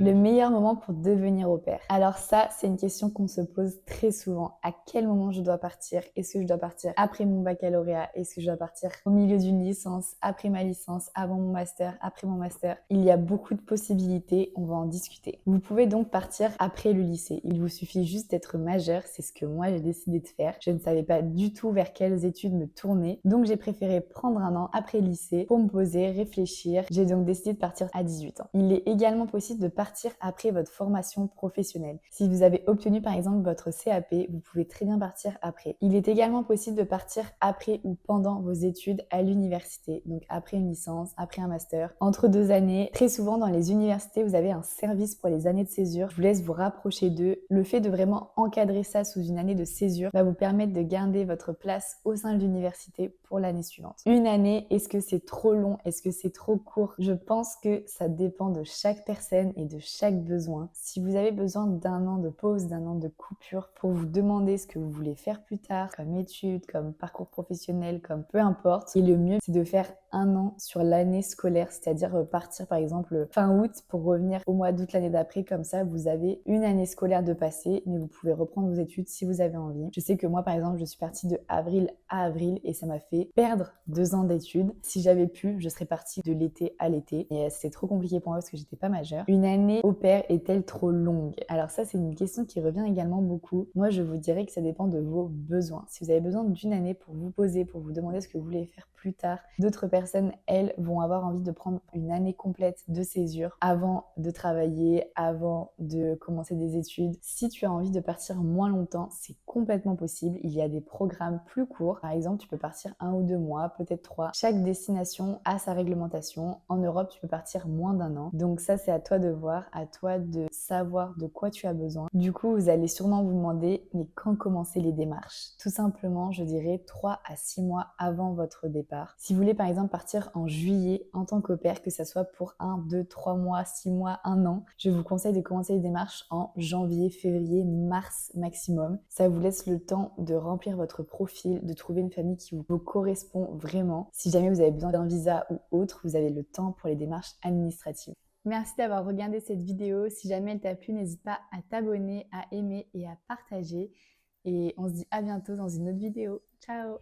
Le meilleur moment pour devenir au pair. Alors ça, c'est une question qu'on se pose très souvent. À quel moment je dois partir? Est-ce que je dois partir après mon baccalauréat? Est-ce que je dois partir au milieu d'une licence, après ma licence, avant mon master, après mon master? Il y a beaucoup de possibilités, on va en discuter. Vous pouvez donc partir après le lycée. Il vous suffit juste d'être majeur, c'est ce que moi j'ai décidé de faire. Je ne savais pas du tout vers quelles études me tourner, donc j'ai préféré prendre un an après le lycée pour me poser, réfléchir. J'ai donc décidé de partir à 18 ans. Il est également possible de partir après votre formation professionnelle. Si vous avez obtenu par exemple votre CAP, vous pouvez très bien partir après. Il est également possible de partir après ou pendant vos études à l'université, donc après une licence, après un master, entre 2 années. Très souvent dans les universités, vous avez un service pour les années de césure. Je vous laisse vous rapprocher d'eux. Le fait de vraiment encadrer ça sous une année de césure va vous permettre de garder votre place au sein de l'université pour l'année suivante. Une année, est-ce que c'est trop long? Est-ce que c'est trop court? Je pense que ça dépend de chaque personne et de chaque besoin. Si vous avez besoin d'un an de pause, d'un an de coupure pour vous demander ce que vous voulez faire plus tard, comme études, comme parcours professionnel, comme peu importe, et le mieux c'est de faire un an sur l'année scolaire, c'est-à-dire partir par exemple fin août pour revenir au mois d'août l'année d'après, comme ça vous avez une année scolaire de passé, mais vous pouvez reprendre vos études si vous avez envie. Je sais que moi par exemple je suis partie de avril à avril et ça m'a fait perdre 2 ans d'études. Si j'avais pu, je serais partie de l'été à l'été, et c'était trop compliqué pour moi parce que j'étais pas majeure. Une année au pair est-elle trop longue? Alors ça, c'est une question qui revient également beaucoup. Moi, je vous dirais que ça dépend de vos besoins. Si vous avez besoin d'une année pour vous poser, pour vous demander ce que vous voulez faire plus tard, d'autres personnes, elles, vont avoir envie de prendre une année complète de césure avant de travailler, avant de commencer des études. Si tu as envie de partir moins longtemps, c'est complètement possible. Il y a des programmes plus courts. Par exemple, tu peux partir 1 ou 2 mois, peut-être 3. Chaque destination a sa réglementation. En Europe, tu peux partir moins d'1 an. Donc ça, c'est à toi de voir, à toi de savoir de quoi tu as besoin. Du coup, vous allez sûrement vous demander, mais quand commencer les démarches? Tout simplement, je dirais 3 à 6 mois avant votre départ. Si vous voulez par exemple partir en juillet en tant qu'au pair, que ça soit pour 1, 2, 3 mois, 6 mois, 1 an, je vous conseille de commencer les démarches en janvier, février, mars maximum. Ça vous laisse le temps de remplir votre profil, de trouver une famille qui vous correspond vraiment. Si jamais vous avez besoin d'un visa ou autre, vous avez le temps pour les démarches administratives. Merci d'avoir regardé cette vidéo. Si jamais elle t'a plu, n'hésite pas à t'abonner, à aimer et à partager. Et on se dit à bientôt dans une autre vidéo. Ciao!